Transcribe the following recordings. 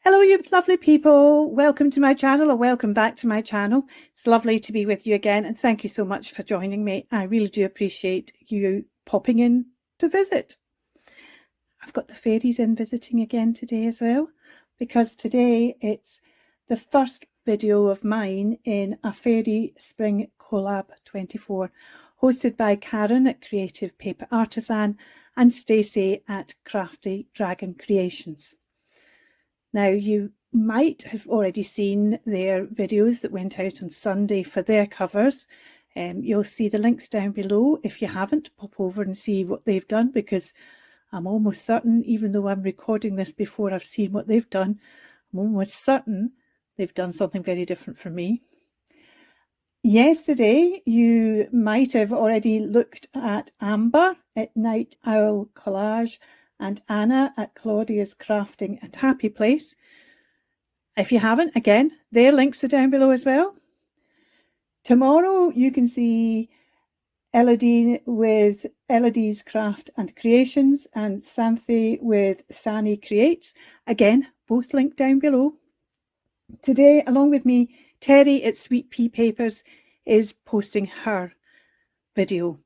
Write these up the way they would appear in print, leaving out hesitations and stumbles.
Hello, you lovely people. Welcome to my channel, or welcome back to my channel. It's lovely to be with you again, and thank you so much for joining me. I really do appreciate you popping in to visit. I've got the fairies in visiting again today as well, because today it's the first video of mine in a Fairy Spring Collab 24, hosted by Karin at Creative Paper Artisan and Stacy at Crafty Dragon Creations. Now, you might have already seen their videos that went out on Sunday for their covers. You'll see the links down below. If you haven't, pop over and see what they've done, because I'm almost certain, even though I'm recording this before I've seen what they've done, I'm almost certain they've done something very different from me. Yesterday, you might have already looked at Amber at Night Owl Collage and Anna at Claudia's Crafting and Happy Place. If you haven't, again, their links are down below as well. Tomorrow, you can see Elodie with Elodie's Craft and Creations and Santhini with Sannie Creates. Again, both linked down below. Today, along with me, Teri at Sweet Pea Papers is posting her video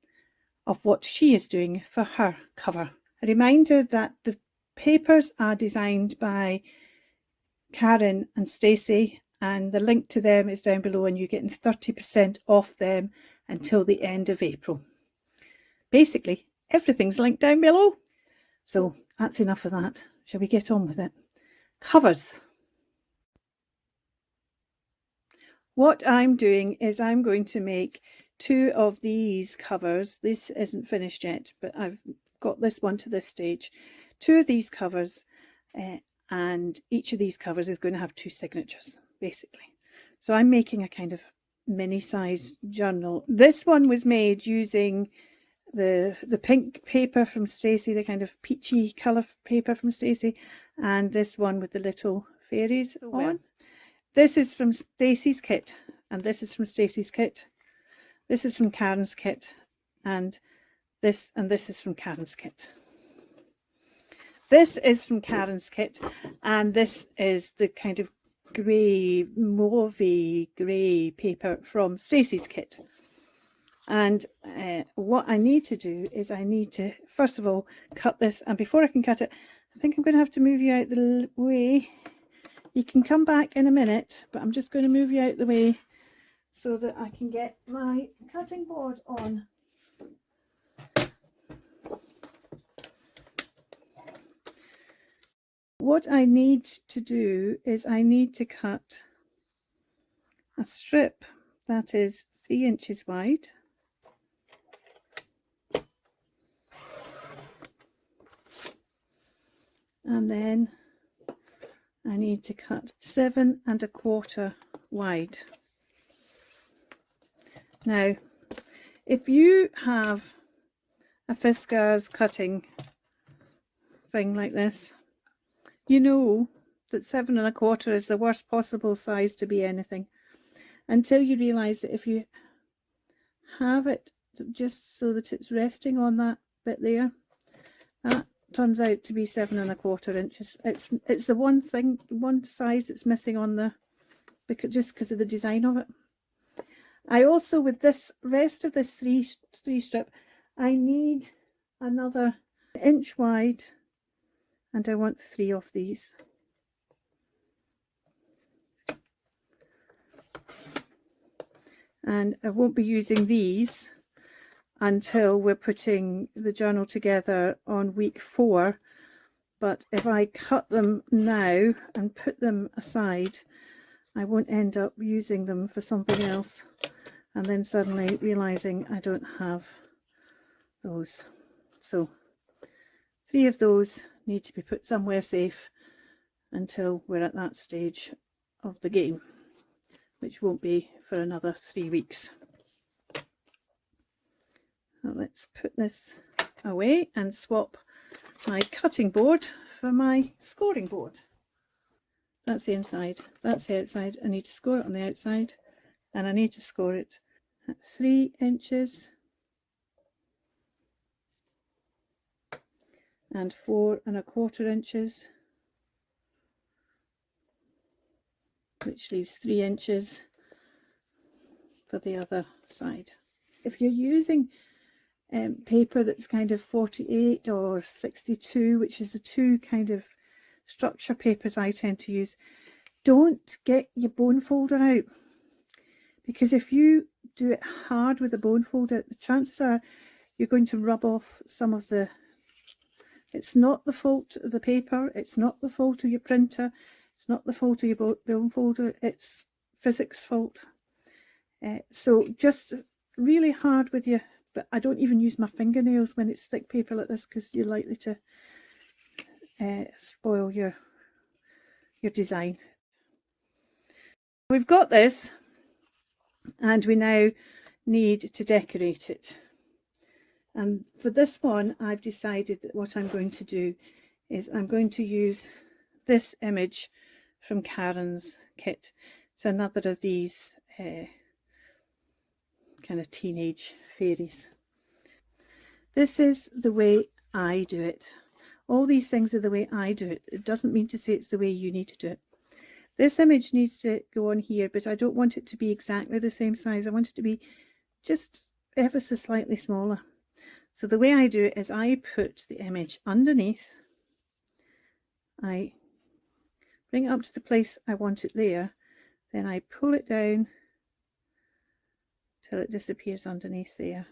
of what she is doing for her cover. A reminder that the papers are designed by Karin and Stacy, and the link to them is down below, and you're getting 30% off them until the end of April. Basically, everything's linked down below. So that's enough of that. Shall we get on with it? Covers. What I'm doing is I'm going to make two of these covers. This isn't finished yet, but I've got this one to this stage. Two of these covers, and each of these covers is going to have two signatures, basically. So I'm making a kind of mini size journal. This one was made using the pink paper from Stacy, the kind of peachy colour paper from Stacy, and this one with the little fairies on. This is from Stacy's kit, and this is from Stacy's kit. This is from Karen's kit, and this is from Karen's kit. This is from Karen's kit, and this is the kind of grey, mauvey grey paper from Stacy's kit. And what I need to do is I need to, first of all, cut this. And before I can cut it, I think I'm going to have to move you out the way. You can come back in a minute, but I'm just going to move you out the way so that I can get my cutting board on. What I need to do is I need to cut a strip that is 3 inches wide. And then I need to cut 7 1/4 wide. Now, if you have a Fiskars cutting thing like this, you know that 7 1/4 is the worst possible size to be anything, until you realise that if you have it just so that it's resting on that bit there, that turns out to be 7 1/4 inches. It's the one size that's missing on the, just because of the design of it. I also, with this rest of this three strip, I need another inch wide, and I want 3 of these. And I won't be using these until we're putting the journal together on week 4, but if I cut them now and put them aside, I won't end up using them for something else and then suddenly realizing I don't have those. So 3 of those need to be put somewhere safe until we're at that stage of the game, which won't be for another 3 weeks. Now let's put this away and swap my cutting board for my scoring board. That's the inside, that's the outside. I need to score it on the outside, and I need to score it at 3 inches and 4 1/4 inches which leaves 3 inches for the other side. If you're using paper that's kind of 48 or 62, which is the two kind of structure papers I tend to use, don't get your bone folder out, because if you do it hard with a bone folder, the chances are you're going to rub off some of the... It's not the fault of the paper, it's not the fault of your printer, it's not the fault of your bone folder, it's physics fault. So just really hard with your... But I don't even use my fingernails when it's thick paper like this, because you're likely to spoil your design. We've got this, and we now need to decorate it. And for this one, I've decided that what I'm going to do is I'm going to use this image from Karin's kit. It's another of these kind of teenage fairies. This is the way I do it. All these things are the way I do it. It doesn't mean to say it's the way you need to do it. This image needs to go on here, but I don't want it to be exactly the same size. I want it to be just ever so slightly smaller. So the way I do it is I put the image underneath. I bring it up to the place I want it there. Then I pull it down till it disappears underneath there.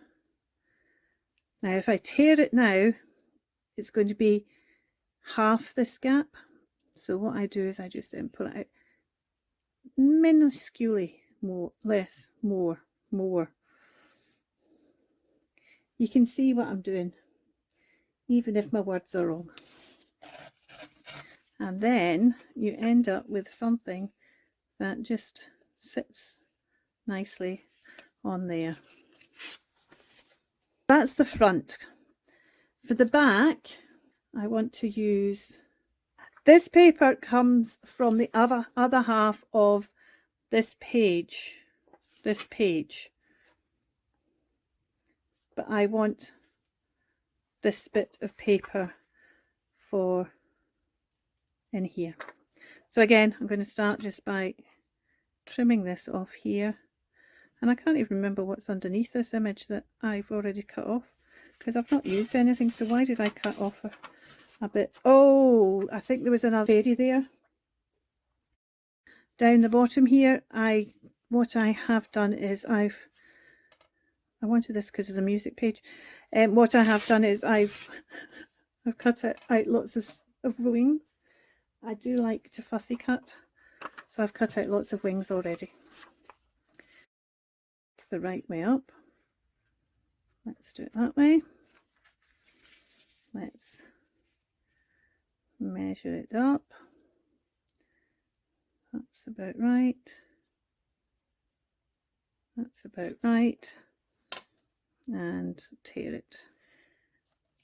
Now if I tear it now, it's going to be half this gap. So what I do is I just then pull it out minusculely more, less, more. You can see what I'm doing, even if my words are wrong. And then you end up with something that just sits nicely on there. That's the front. For the back, I want to use... This paper comes from the other half of this page. But I want this bit of paper for in here. So again, I'm going to start just by trimming this off here. And I can't even remember what's underneath this image that I've already cut off, because I've not used anything. So why did I cut off a bit? Oh, I think there was another fairy there. Down the bottom here, what I have done is I wanted this because of the music page. What I have done is I've cut out lots of wings. I do like to fussy cut, so I've cut out lots of wings already. The right way up. Let's do it that way. Let's measure it up. That's about right. That's about right. And tear it.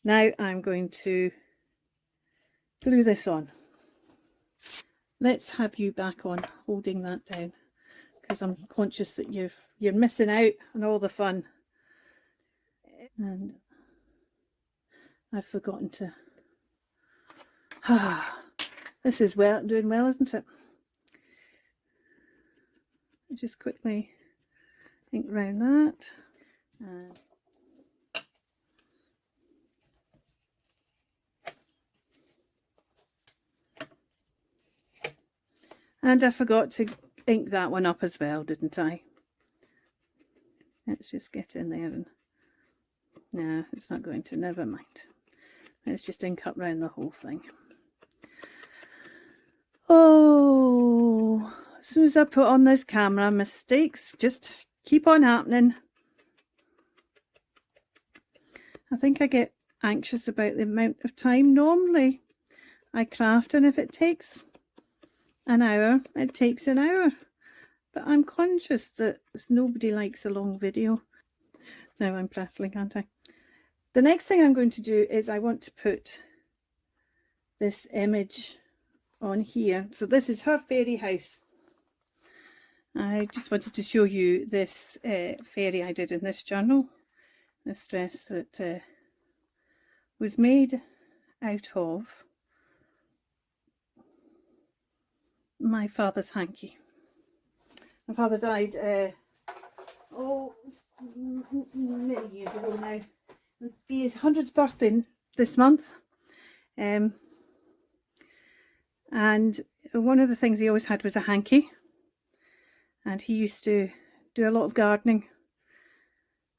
Now I'm going to glue this on. Let's have you back on holding that down, because I'm conscious that you're missing out on all the fun. And I've forgotten to... This is doing well, isn't it? Just quickly ink around that. And I forgot to ink that one up as well, didn't I? Let's just get in there and... No, it's not going to, never mind. Let's just ink up round the whole thing. Oh, as soon as I put on this camera, mistakes just keep on happening. I think I get anxious about the amount of time. Normally I craft, and if it takes an hour, it takes an hour. But I'm conscious that nobody likes a long video. Now I'm prattling, aren't I? The next thing I'm going to do is I want to put this image on here. So this is her fairy house. I just wanted to show you this fairy I did in this journal. This dress that was made out of my father's hanky. My father died many years ago now. It'll be his 100th birthday this month. And one of the things he always had was a hanky. And he used to do a lot of gardening.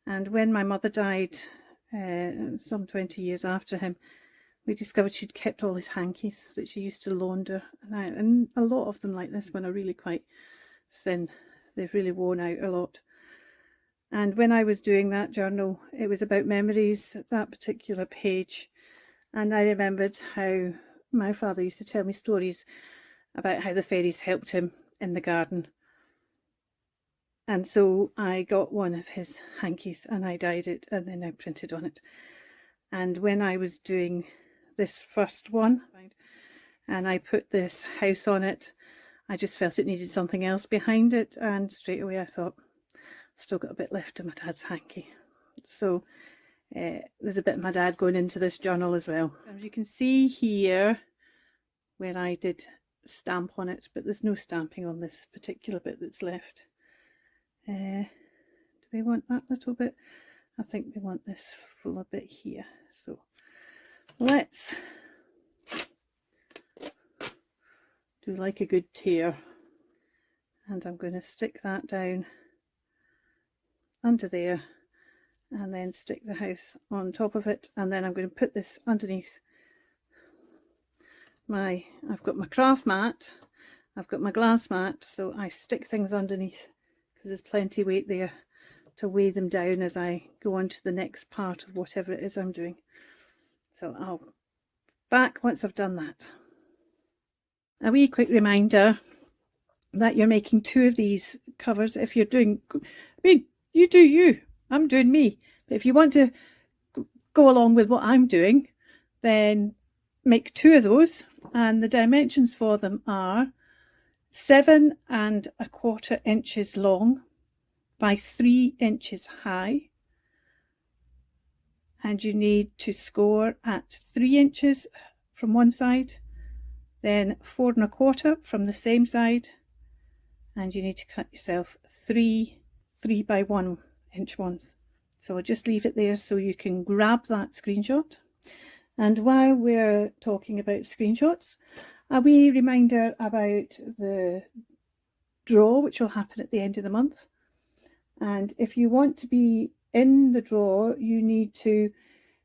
And when my mother died, some 20 years after him, we discovered she'd kept all his hankies that she used to launder. And a lot of them like this one are really quite thin. They've really worn out a lot. And when I was doing that journal, it was about memories, that particular page. And I remembered how my father used to tell me stories about how the fairies helped him in the garden. And so I got one of his hankies and I dyed it and then I printed on it. And when I was doing this first one and I put this house on it, I just felt it needed something else behind it, and straight away I thought, still got a bit left of my dad's hanky. So there's a bit of my dad going into this journal as well. As you can see here where I did stamp on it, but there's no stamping on this particular bit that's left. Do we want that little bit? I think we want this fuller bit here. So let's do like a good tear. And I'm going to stick that down under there and then stick the house on top of it. And then I'm going to put this underneath I've got my craft mat, I've got my glass mat, so I stick things underneath because there's plenty weight there to weigh them down as I go on to the next part of whatever it is I'm doing. So I'll back once I've done that. A wee quick reminder that you're making 2 of these covers if you're doing, I mean, you do you, I'm doing me. But if you want to go along with what I'm doing, then make 2 of those, and the dimensions for them are 7¼ inches long by 3 inches high, and you need to score at 3 inches from one side, then 4¼ from the same side, and you need to cut yourself 3 3x1 inch ones. So I'll just leave it there so you can grab that screenshot. And while we're talking about screenshots, a wee reminder about the draw, which will happen at the end of the month. And if you want to be in the draw, you need to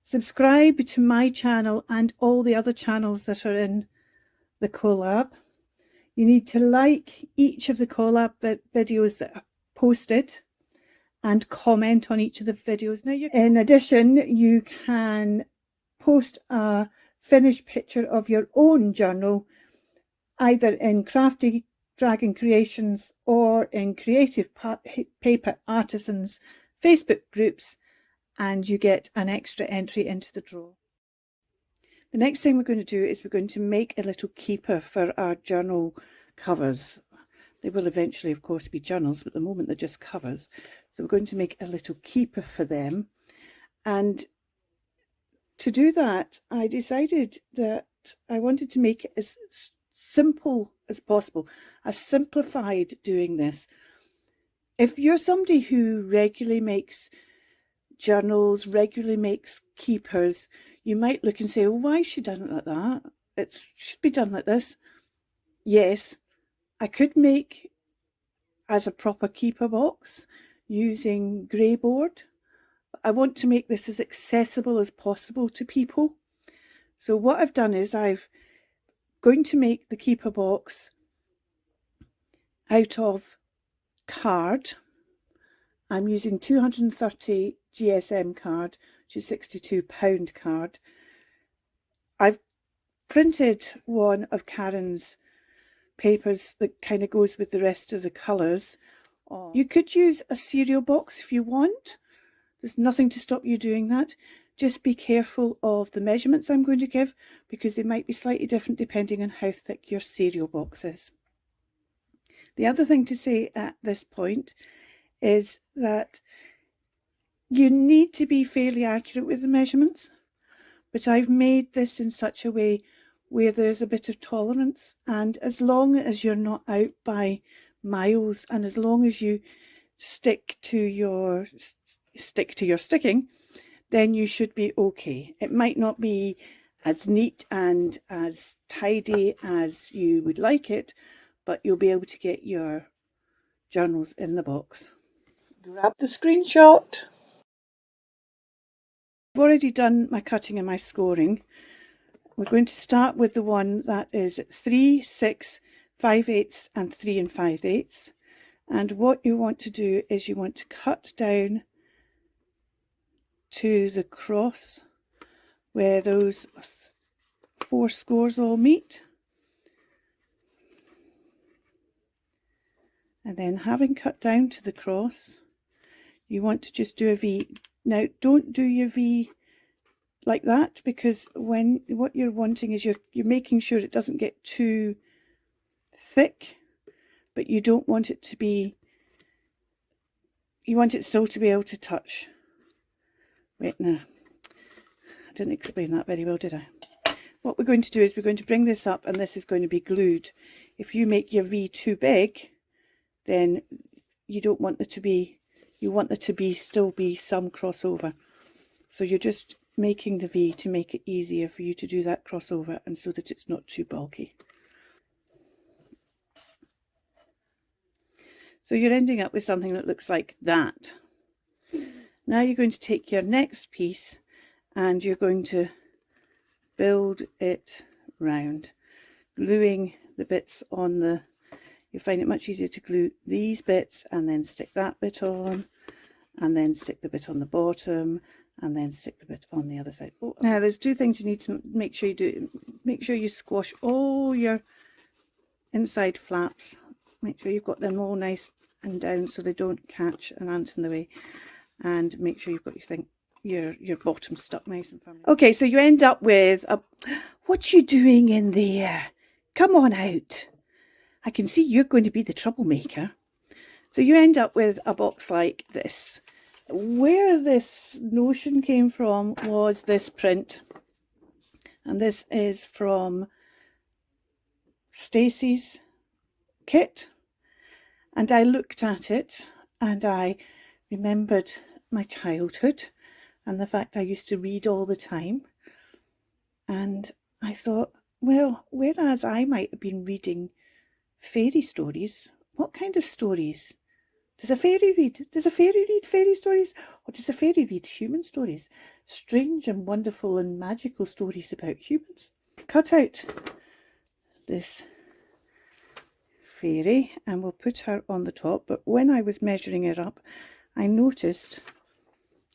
subscribe to my channel and all the other channels that are in the collab. You need to like each of the collab videos that are posted and comment on each of the videos. Now, in addition, you can post a finished picture of your own journal either in Crafty Dragon Creations or in Creative Paper Artisans Facebook groups, and you get an extra entry into the draw. The next thing we're going to do is we're going to make a little keeper for our journal covers. They will eventually, of course, be journals, but at the moment they're just covers. So we're going to make a little keeper for them. And to do that, I decided that I wanted to make it as simple as possible. I simplified doing this. If you're somebody who regularly makes journals, regularly makes keepers, you might look and say, oh, why is she done it like that? It should be done like this. Yes, I could make as a proper keeper box using grey board. I want to make this as accessible as possible to people. So what I've done is I'm going to make the keeper box out of card. I'm using 230 GSM card, which is £62 card. I've printed one of Karin's papers that kind of goes with the rest of the colours. You could use a cereal box if you want. There's nothing to stop you doing that. Just be careful of the measurements I'm going to give, because they might be slightly different depending on how thick your cereal box is. The other thing to say at this point is that you need to be fairly accurate with the measurements, but I've made this in such a way where there's a bit of tolerance, and as long as you're not out by miles, and as long as you stick to your sticking, then you should be okay. It might not be as neat and as tidy as you would like it, but you'll be able to get your journals in the box. Grab the screenshot. I've already done my cutting and my scoring. We're going to start with the one that is 3, 6, 5/8 and 3 5/8. And what you want to do is you want to cut down to the cross where those 4 scores all meet. And then having cut down to the cross, you want to just do a V. Now don't do your V like that, because what you're wanting is you're making sure it doesn't get too thick, but you don't want it to be, you want it still to be able to touch. Wait, no, I didn't explain that very well, did I? What we're going to do is we're going to bring this up, and this is going to be glued. If you make your V too big, then you don't want there to be, you want there to be still be some crossover. So you're just making the V to make it easier for you to do that crossover, and so that it's not too bulky. So you're ending up with something that looks like that. Now you're going to take your next piece and you're going to build it round, gluing the bits on the, you find it much easier to glue these bits and then stick that bit on, and then stick the bit on the bottom, and then stick the bit on the other side. Oh, now there's 2 things you need to make sure you do. Make sure you squash all your inside flaps. Make sure you've got them all nice and down so they don't catch an ant in the way, and make sure you've got your bottom stuck nice and firm. Okay, so you end up with a, what you doing in there? Come on out. I can see you're going to be the troublemaker. So you end up with a box like this. Where this notion came from was this print, and this is from Stacy's kit, and I looked at it and I remembered my childhood and the fact I used to read all the time, and I thought, well, whereas I might have been reading fairy stories, what kind of stories does a fairy read? Does a fairy read fairy stories, or does a fairy read human stories? Strange and wonderful and magical stories about humans. Cut out this fairy and we'll put her on the top, but when I was measuring her up, I noticed,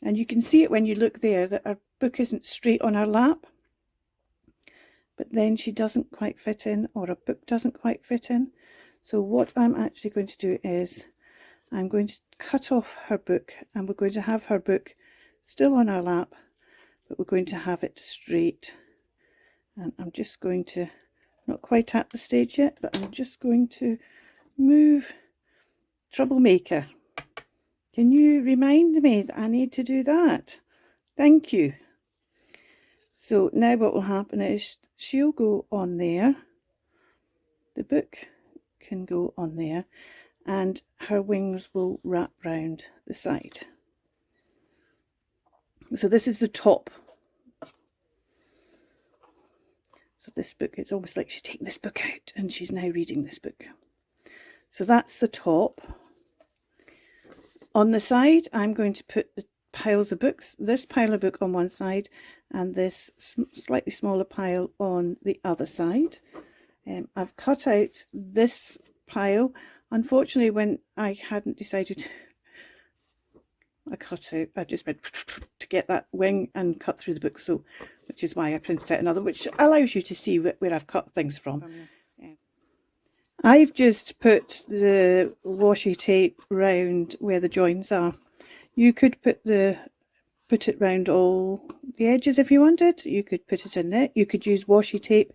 and you can see it when you look there, that her book isn't straight on her lap, but then she doesn't quite fit in, or a book doesn't quite fit in. So what I'm actually going to do is I'm going to cut off her book, and we're going to have her book still on our lap, but we're going to have it straight. And I'm just going to, not quite at the stage yet, but I'm just going to move. Troublemaker, can you remind me that I need to do that? Thank you. So now what will happen is she'll go on there, the book can go on there, and her wings will wrap round the side. So this is the top. So this book, it's almost like she's taking this book out and she's now reading this book. So that's the top. On the side, I'm going to put the piles of books, this pile of book on one side and this slightly smaller pile on the other side. I've cut out this pile. Unfortunately, when I hadn't decided, I just went to get that wing and cut through the book, so which is why I printed out another, which allows you to see where I've cut things from. Yeah. I've just put the washi tape round where the joins are. You could put it round all the edges if you wanted. You could put it in there. You could use washi tape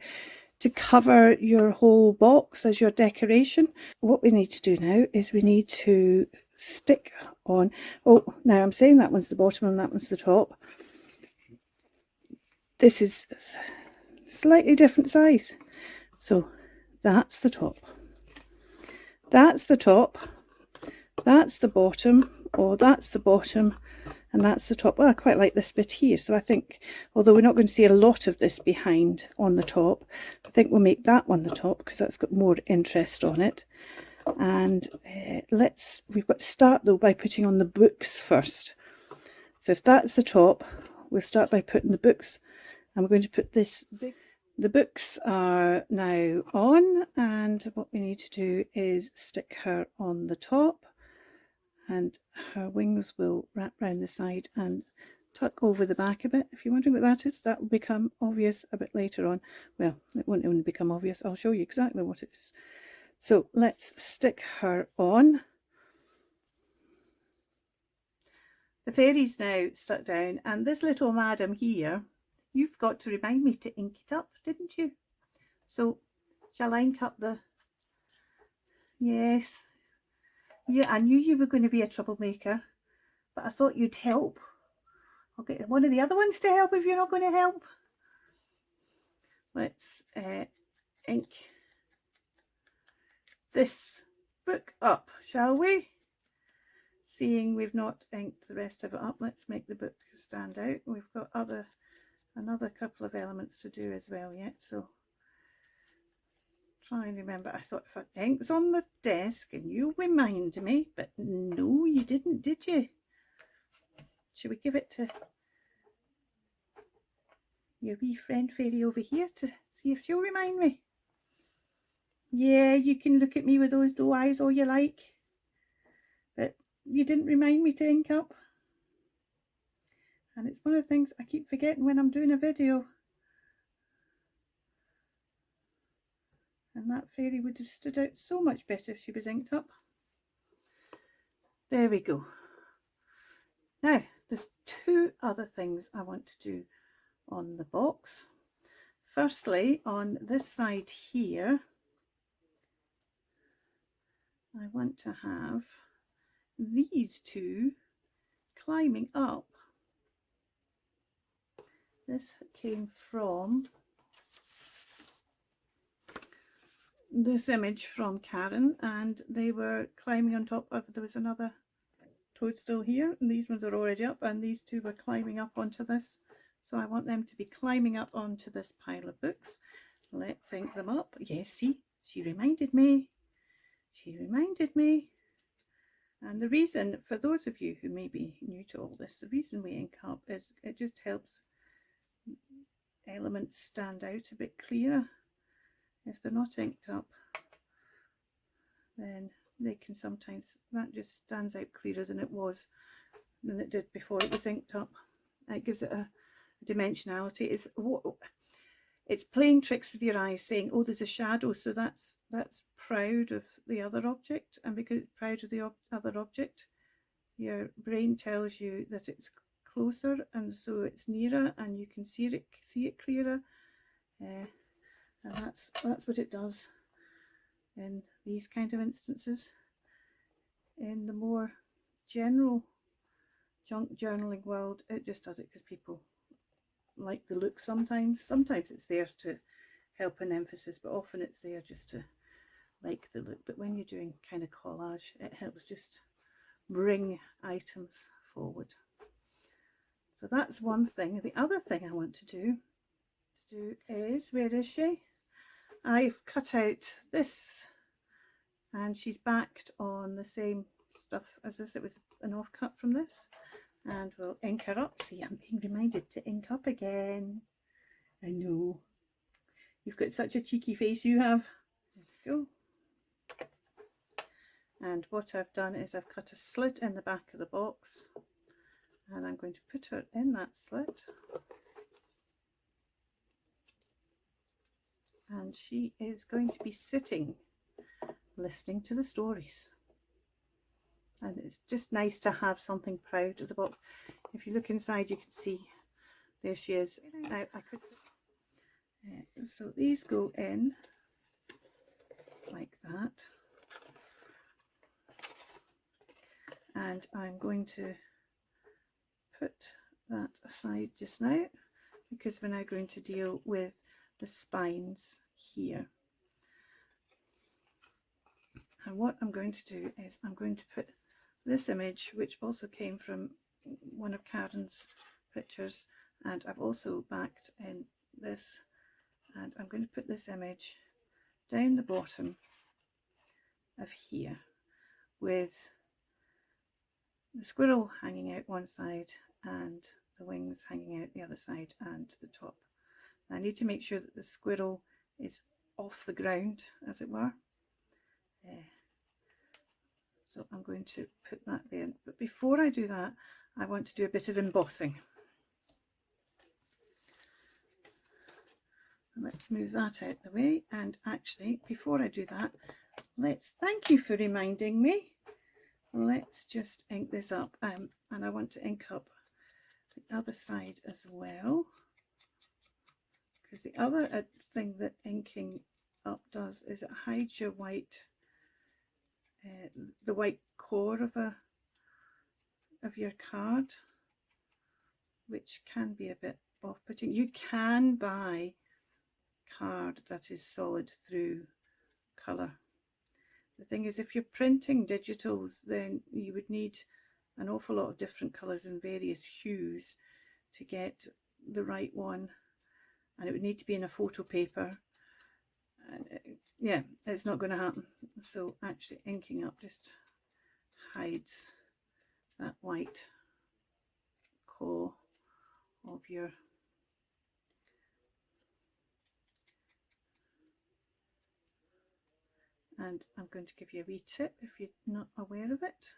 to cover your whole box as your decoration. What we need to do now is we need to stick on, oh, now I'm saying that one's the bottom and that one's the top. This is slightly different size. So that's the top. That's the top, that's the bottom, or that's the bottom, and that's the top. Well, I quite like this bit here, so I think, although we're not going to see a lot of this behind on the top, I think we'll make that one the top because that's got more interest on it. And we've got to start though by putting on the books first. So if that's the top, we'll start by putting the books. I'm going to put this big. The books are now on, and what we need to do is stick her on the top, and her wings will wrap around the side and tuck over the back a bit. If you're wondering what that is, that will become obvious a bit later on. Well, it won't even become obvious. I'll show you exactly what it is. So let's stick her on. The fairy's now stuck down, and this little madam here, you've got to remind me to ink it up, didn't you? So shall I ink up the... Yes. Yeah, I knew you were going to be a troublemaker, but I thought you'd help. I'll get one of the other ones to help if you're not going to help. Let's ink this book up, shall we? Seeing we've not inked the rest of it up, let's make the book stand out. We've got another couple of elements to do as well yet, so try and remember. I thought if I ink's on the desk and you'll remind me, but no, you didn't, did you? Should we give it to your wee friend fairy over here to see if she'll remind me? Yeah, you can look at me with those doe eyes all you like, but you didn't remind me to ink up. And it's one of the things I keep forgetting when I'm doing a video. And that fairy would have stood out so much better if she was inked up. There we go. Now, there's two other things I want to do on the box. Firstly, on this side here, I want to have these two climbing up. This came from this image from Karin, and they were climbing on top of, there was another toadstool here, and these ones are already up, and these two were climbing up onto this. So I want them to be climbing up onto this pile of books. Let's ink them up. Yes, see, she reminded me. She reminded me. And the reason, for those of you who may be new to all this, the reason we ink up is it just helps elements stand out a bit clearer. If they're not inked up, then they can sometimes, that just stands out clearer than it did before it was inked up. It gives it a dimensionality. It's playing tricks with your eyes, saying, oh, there's a shadow, so that's proud of the other object, and because it's proud of the other object, your brain tells you that it's closer, and so it's nearer, and you can see it clearer, and that's what it does in these kind of instances. In the more general junk journaling world, it just does it because people like the look sometimes. Sometimes it's there to help an emphasis, but often it's there just to like the look. But when you're doing kind of collage, it helps just bring items forward. So that's one thing. The other thing I want to do is, where is she? I've cut out this, and she's backed on the same stuff as this. It was an offcut from this. And we'll ink her up. See, I'm being reminded to ink up again. I know. You've got such a cheeky face, you have. There we go. And what I've done is I've cut a slit in the back of the box, and I'm going to put her in that slit. And she is going to be sitting, listening to the stories. And it's just nice to have something proud of the box. If you look inside, you can see there she is. Now I could, so these go in like that, and I'm going to put that aside just now because we're now going to deal with the spines here. And what I'm going to do is I'm going to put this image, which also came from one of Karin's pictures, and I've also backed in this, and I'm going to put this image down the bottom of here with the squirrel hanging out one side and the wings hanging out the other side and the top. I need to make sure that the squirrel is off the ground, as it were. So I'm going to put that there. But before I do that, I want to do a bit of embossing. Let's move that out the way. And actually, before I do that, thank you for reminding me. Let's just ink this up. And I want to ink up the other side as well. Because the other thing that inking up does is it hides your white, the white core of your card, which can be a bit off-putting. You can buy card that is solid through colour. The thing is, if you're printing digitals, then you would need an awful lot of different colours and various hues to get the right one, and it would need to be in a photo paper, and yeah, it's not going to happen. So actually inking up just hides that white core of your and I'm going to give you a wee tip if you're not aware of it.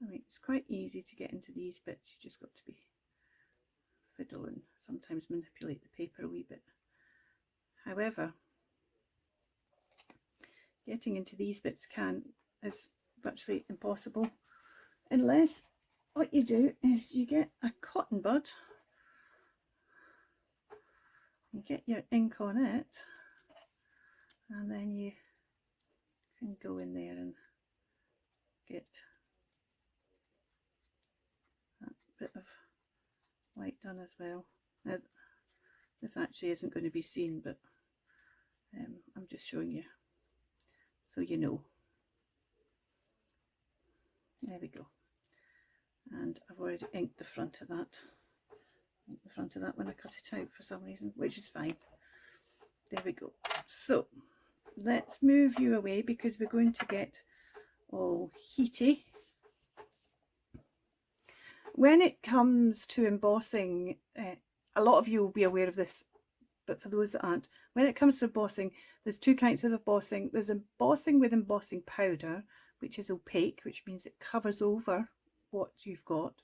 I mean, it's quite easy to get into these bits, you just got to be fiddle and sometimes manipulate the paper a wee bit. However, getting into these bits is virtually impossible unless what you do is you get a cotton bud, you get your ink on it, and then you can go in there and get that bit of white done as well. Now, this actually isn't going to be seen, but I'm just showing you so you know. There we go. And I've already inked the front of that. The front of that when I cut it out for some reason, which is fine. There we go. So let's move you away because we're going to get all heaty. When it comes to embossing, a lot of you will be aware of this, but for those that aren't, when it comes to embossing, there's two kinds of embossing. There's embossing with embossing powder, which is opaque, which means it covers over what you've got.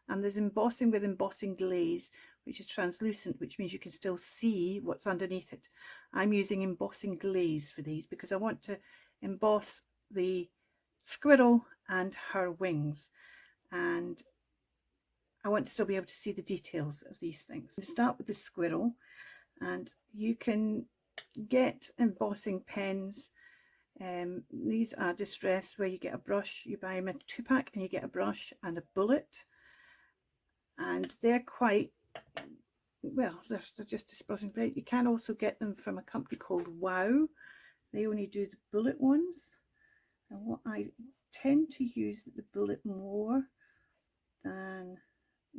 And there's embossing with embossing glaze, which is translucent, which means you can still see what's underneath it. I'm using embossing glaze for these because I want to emboss the squirrel and her wings, and I want to still be able to see the details of these things. We start with the squirrel, and you can get embossing pens. These are distressed, where you get a brush, you buy them a 2-pack and you get a brush and a bullet, and they're quite well, they're just dispersing plate. You can also get them from a company called Wow. They only do the bullet ones, and what I tend to use the bullet more than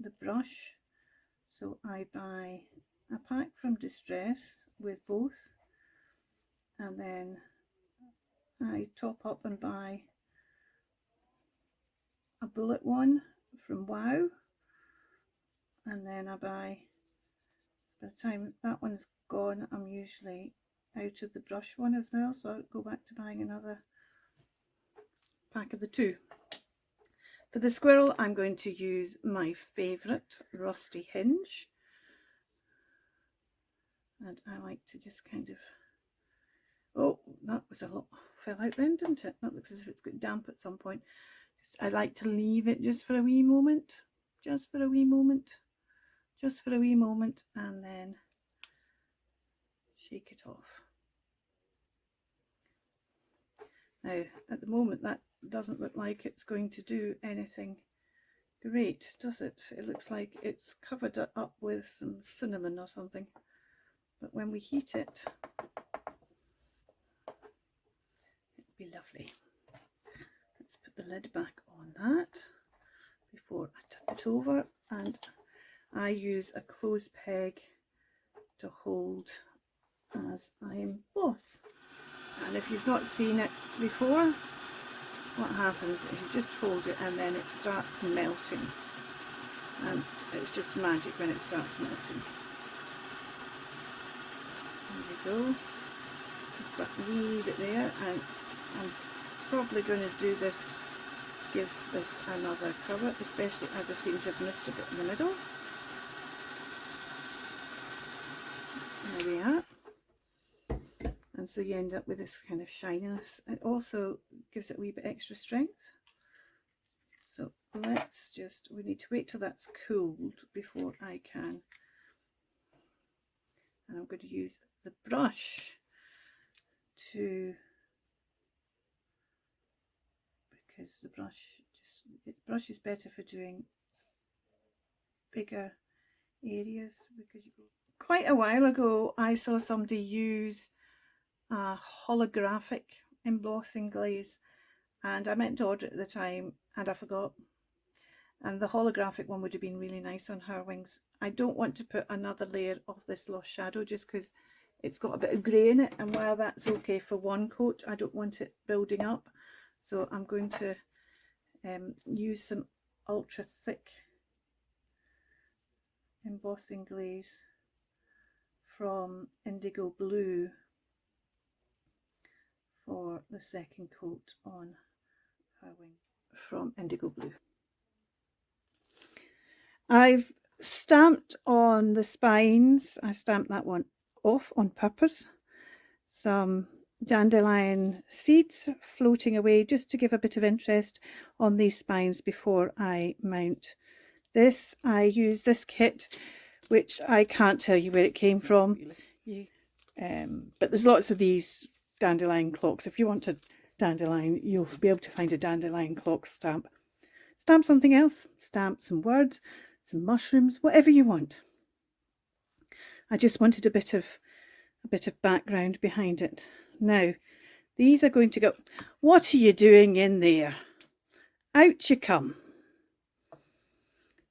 the brush, so I buy a pack from Distress with both, and then I top up and buy a bullet one from Wow, and then I buy, by the time that one's gone, I'm usually out of the brush one as well, so I'll go back to buying another pack of the two. For the squirrel, I'm going to use my favourite Rusty Hinge, and I like to just kind of, oh, that was a lot, fell out then, didn't it? That looks as if it's got damp at some point. I like to leave it just for a wee moment, just for a wee moment, and then shake it off. Now, at the moment, that doesn't look like it's going to do anything great, does it? It looks like it's covered it up with some cinnamon or something. But when we heat it, it'll be the lid back on that before I tip it over, and I use a clothes peg to hold as I emboss. And if you've not seen it before, what happens is you just hold it and then it starts melting, and it's just magic when it starts melting. There we go, just a wee bit there, and I'm probably going to do this, give this another cover, especially as I seem to have missed a bit in the middle. There we are. And so you end up with this kind of shininess. It also gives it a wee bit extra strength. So let's just, we need to wait till that's cooled before I can. And I'm going to use the brush to, because the brush is better for doing bigger areas. Because quite a while ago I saw somebody use a holographic embossing glaze, and I meant to order it at the time and I forgot, and the holographic one would have been really nice on her wings. I don't want to put another layer of this lost shadow just because it's got a bit of grey in it, and while that's okay for one coat, I don't want it building up. So I'm going to use some ultra thick embossing glaze from Indigo Blue for the second coat on her wing from Indigo Blue. I've stamped on the spines, I stamped that one off on purpose, some dandelion seeds floating away just to give a bit of interest on these spines before I mount this. I use this kit, which I can't tell you where it came from, but there's lots of these dandelion clocks. If you want a dandelion, you'll be able to find a dandelion clock stamp. Stamp something else, stamp some words, some mushrooms, whatever you want. I just wanted a bit of background behind it. Now these are going to go. What are you doing in there? Out you come.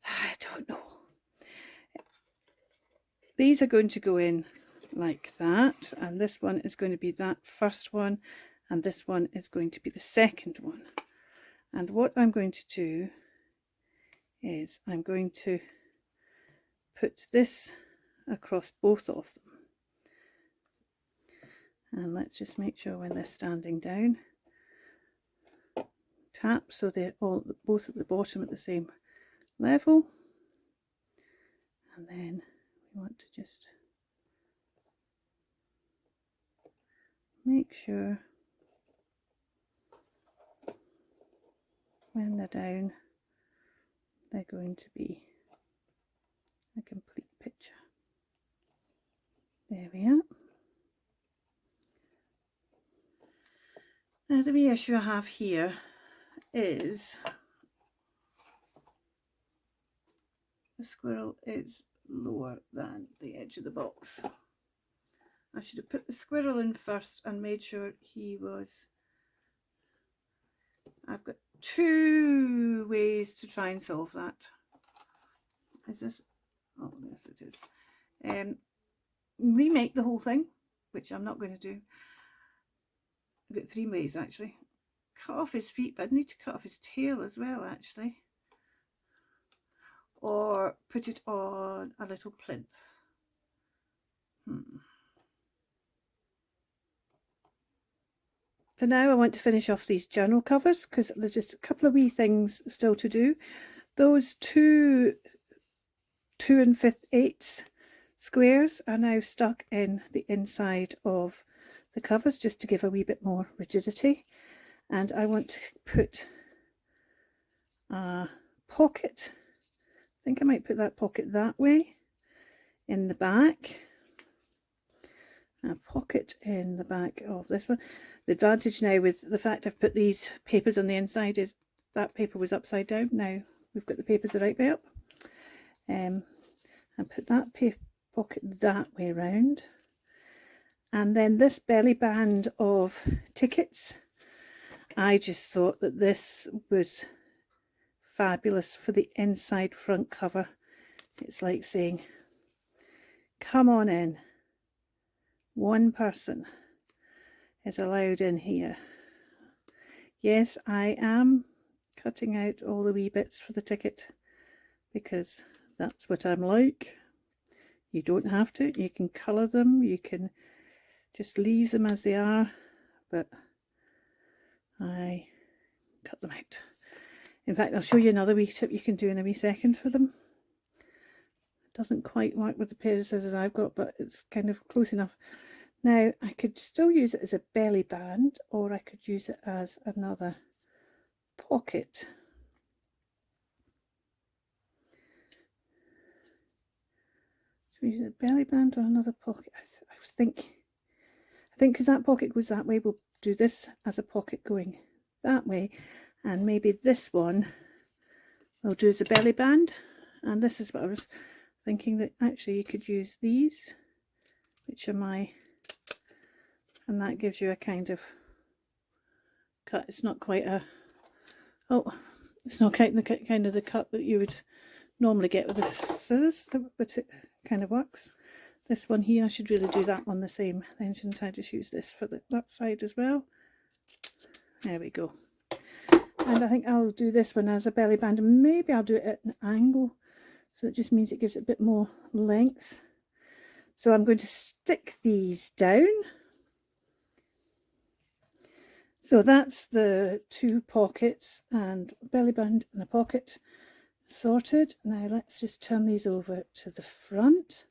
I don't know. These are going to go in like that, and this one is going to be that first one, and this one is going to be the second one. And what I'm going to do is I'm going to put this across both of them, and let's just make sure when they're standing down, tap so they're all both at the bottom at the same level, and then we want to just make sure when they're down they're going to be a complete picture. There we are. Now the wee issue I have here is the squirrel is lower than the edge of the box. I should have put the squirrel in first and made sure he was. I've got two ways to try and solve that. Is this? Oh, yes it is. Remake the whole thing, which I'm not going to do. I've got three ways actually. Cut off his feet, but I need to cut off his tail as well actually. Or put it on a little plinth. For now I want to finish off these journal covers because there's just a couple of wee things still to do. Those two 2 5/8 squares are now stuck in the inside of the covers just to give a wee bit more rigidity, and I want to put a pocket. I think I might put that pocket that way in the back, a pocket in the back of this one. The advantage now with the fact I've put these papers on the inside is that paper was upside down. Now we've got the papers the right way up. And put that pocket that way round. And then this belly band of tickets, I just thought that this was fabulous for the inside front cover. It's like saying, come on in. One person is allowed in here. Yes, I am cutting out all the wee bits for the ticket because that's what I'm like. You don't have to. You can colour them. You can just leave them as they are. But I cut them out. In fact, I'll show you another wee tip you can do in a wee second for them. It doesn't quite work with the pair of scissors I've got, but it's kind of close enough. Now, I could still use it as a belly band, or I could use it as another pocket. Should we use a belly band or another pocket? I think because that pocket goes that way, we'll do this as a pocket going that way, and maybe this one we'll do as a belly band. And this is what I was thinking, that actually you could use these, which are my, and that gives you a kind of cut. It's not quite a, it's not quite the kind of the cut that you would normally get with the scissors, but it kind of works. This one here, I should really do that one the same, then shouldn't I just use this for that side as well? There we go. And I think I'll do this one as a belly band, and maybe I'll do it at an angle, so it just means it gives it a bit more length. So I'm going to stick these down. So that's the two pockets and belly band and a pocket sorted. Now let's just turn these over to the front.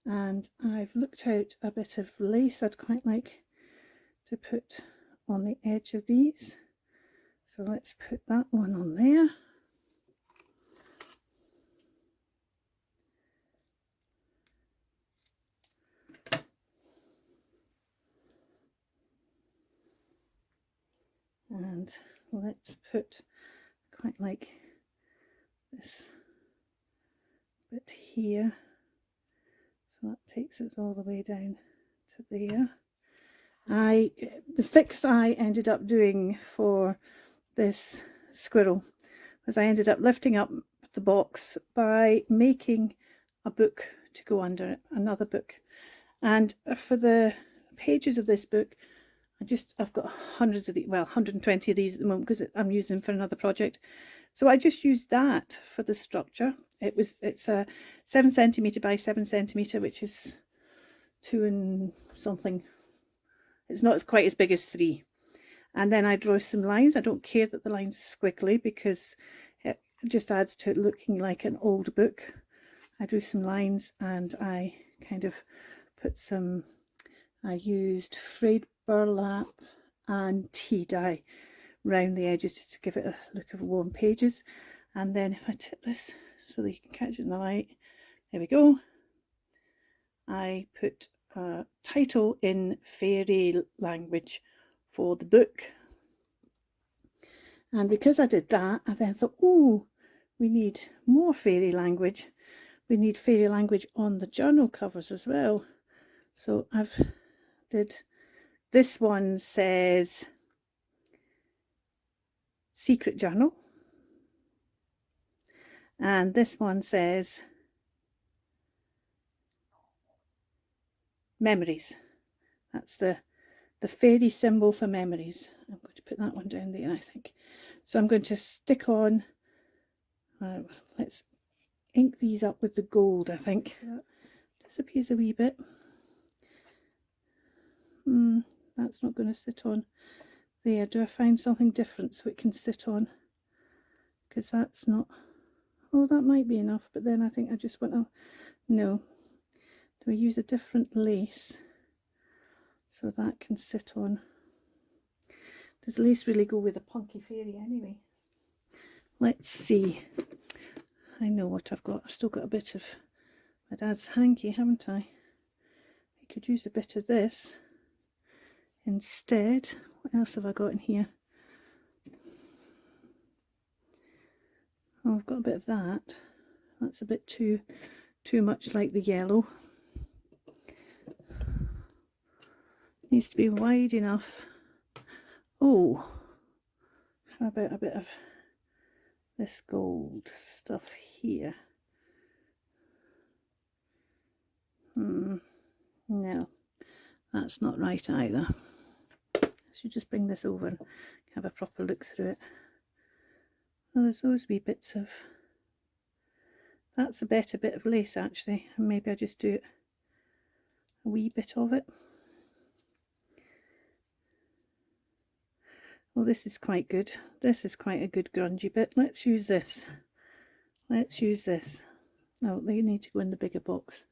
And I've looked out a bit of lace I'd quite like to put on the edge of these. So let's put that one on there. And let's put quite like this bit here. So that takes us all the way down to there. The fix I ended up doing for this squirrel was I ended up lifting up the box by making a book to go under it, another book. And for the pages of this book, I've got hundreds of these, well, 120 of these at the moment because I'm using them for another project. So I just used that for the structure. It's a 7 centimetre by 7 centimetre, which is 2 and something. It's not quite as big as 3. And then I draw some lines. I don't care that the lines are squiggly because it just adds to it looking like an old book. I drew some lines and I kind of put some, I used frayed burlap and tea dye round the edges just to give it a look of worn pages. And then if I tip this so that you can catch it in the light, there we go. I put a title in fairy language for the book. And because I did that, I then thought, oh, we need more fairy language. We need fairy language on the journal covers as well. So this one says secret journal. And this one says memories. That's the fairy symbol for memories. I'm going to put that one down there, I think. So I'm going to stick on, let's ink these up with the gold, I think. That disappears a wee bit. That's not going to sit on there. Do I find something different so it can sit on? Because that's not, oh, that might be enough, but then I think I just want to, no. Do I use a different lace so that can sit on? Does lace really go with a punky fairy anyway? Let's see. I know what I've got. I've still got a bit of my dad's hanky, haven't I? I could use a bit of this instead. What else have I got in here? Oh, I've got a bit of that. That's a bit too much like the yellow. Needs to be wide enough. Oh, about a bit of this gold stuff here. No, that's not right either. I should just bring this over and have a proper look through it. Well, there's those wee bits of, that's a better bit of lace actually, and maybe I just do a wee bit of it. Well, this is quite good. This is quite a good grungy bit. Let's use this. Let's use this. Oh, they need to go in the bigger box.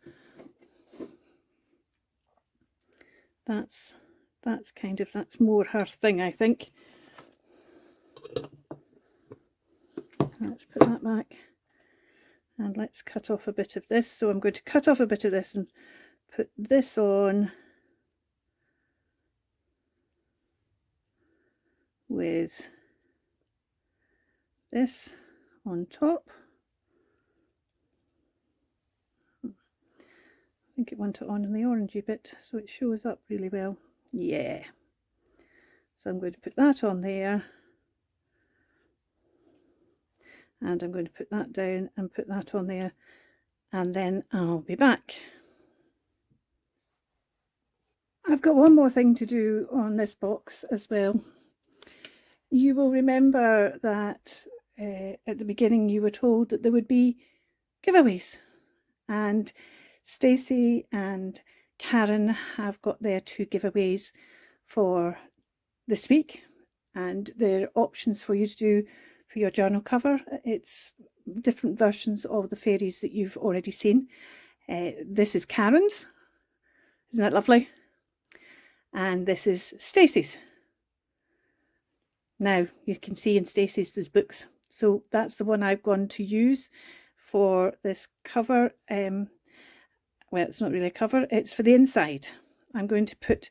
That's more her thing, I think. Let's put that back. And let's cut off a bit of this. So I'm going to cut off a bit of this and put this on with this on top. I think it want it on in the orangey bit so it shows up really well. Yeah. So I'm going to put that on there. And I'm going to put that down and put that on there. And then I'll be back. I've got one more thing to do on this box as well. You will remember that at the beginning you were told that there would be giveaways, and Stacy and Karin have got their 2 giveaways for this week, and they're options for you to do for your journal cover. It's different versions of the fairies that you've already seen. This is Karin's, isn't that lovely? And this is Stacy's. Now you can see in Stacy's there's books, so that's the one I've gone to use for this cover. Well, it's not really a cover, it's for the inside. I'm going to put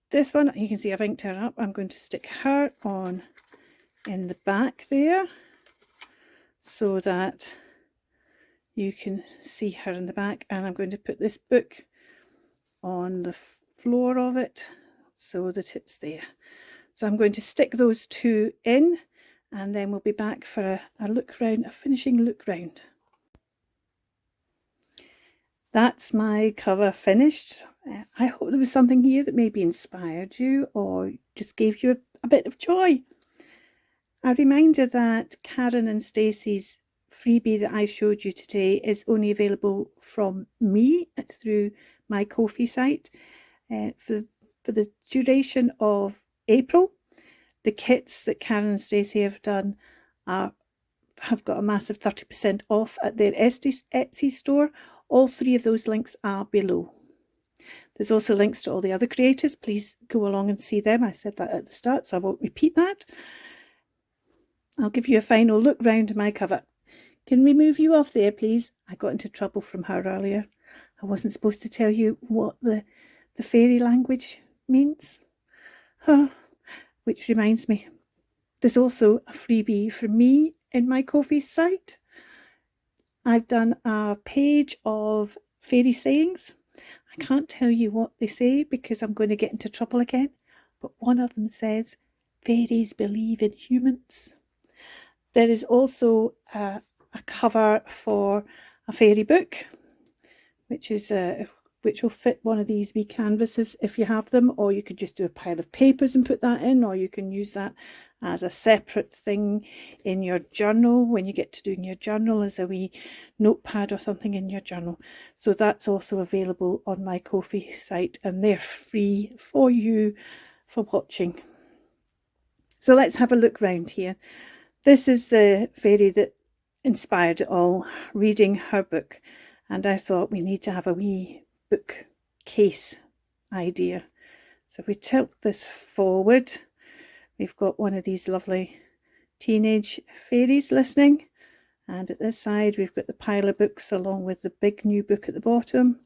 this one, you can see I've inked her up, I'm going to stick her on in the back there so that you can see her in the back, and I'm going to put this book on the floor of it so that it's there. So I'm going to stick those 2 in, and then we'll be back for a look round, a finishing look round. That's my cover finished. I hope there was something here that maybe inspired you or just gave you a bit of joy. A reminder that Karin and Stacy's freebie that I showed you today is only available from me through my Ko-fi site for the duration of April. The kits that Karin and Stacy have done have got a massive 30% off at their Etsy store. All 3 of those links are below. There's also links to all the other creators. Please go along and see them. I said that at the start, so I won't repeat that. I'll give you a final look round my cover. Can we move you off there, please? I got into trouble from her earlier. I wasn't supposed to tell you what the fairy language means. Which reminds me, there's also a freebie from me in my Ko-fi site. I've done a page of fairy sayings. I can't tell you what they say because I'm going to get into trouble again, but one of them says, fairies believe in humans. There is also a cover for a fairy book, which will fit one of these wee canvases if you have them, or you could just do a pile of papers and put that in, or you can use that as a separate thing in your journal when you get to doing your journal as a wee notepad or something in your journal. So that's also available on my Ko-fi site, and they're free for you for watching. So let's have a look round here. This is the fairy that inspired it all, reading her book, and I thought we need to have a wee bookcase idea. So if we tilt this forward, we've got one of these lovely teenage fairies listening, and at this side we've got the pile of books along with the big new book at the bottom,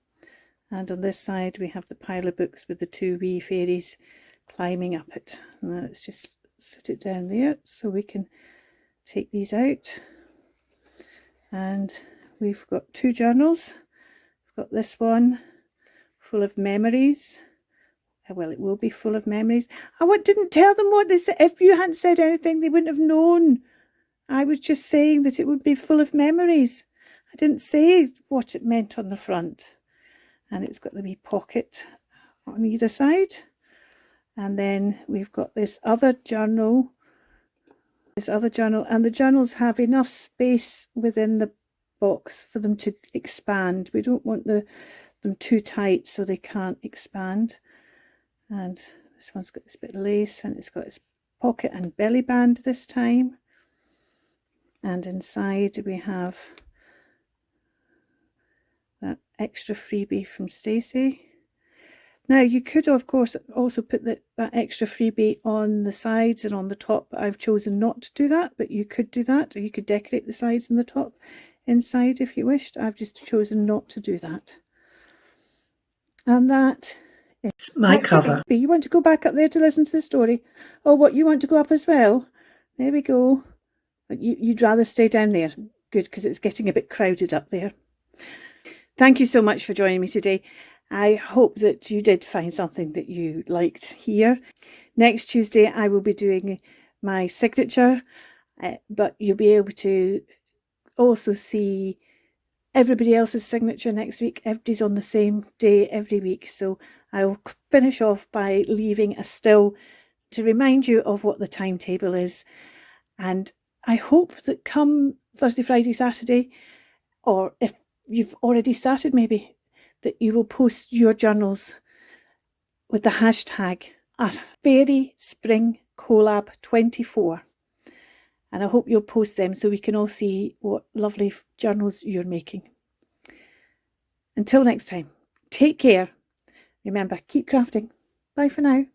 and on this side we have the pile of books with the 2 wee fairies climbing up it. Now let's just sit it down there so we can take these out. And we've got 2 journals. We've got this one full of memories, Well, it will be full of memories. I didn't tell them what they said. If you hadn't said anything, they wouldn't have known. I was just saying that it would be full of memories. I didn't say what it meant on the front. And it's got the wee pocket on either side. And then we've got this other journal. And the journals have enough space within the box for them to expand. We don't want them too tight so they can't expand. And this one's got this bit of lace, and it's got its pocket and belly band this time. And inside we have that extra freebie from Stacy. Now you could of course also put that extra freebie on the sides and on the top, but I've chosen not to do that, but you could do that, or you could decorate the sides and the top inside if you wished. I've just chosen not to do that. And that is my cover. You want to go back up there to listen to the story? Oh, what, you want to go up as well? There we go. But you'd rather stay down there. Good, because it's getting a bit crowded up there. Thank you so much for joining me today. I hope that you did find something that you liked here. Next Tuesday I will be doing my signature, but you'll be able to also see everybody else's signature next week. Everybody's on the same day every week, so I'll finish off by leaving a still to remind you of what the timetable is. And I hope that come Thursday, Friday, Saturday, or if you've already started maybe, that you will post your journals with the hashtag Fairy Spring Collab 24. And I hope you'll post them so we can all see what lovely journals you're making. Until next time, take care. Remember, keep crafting. Bye for now.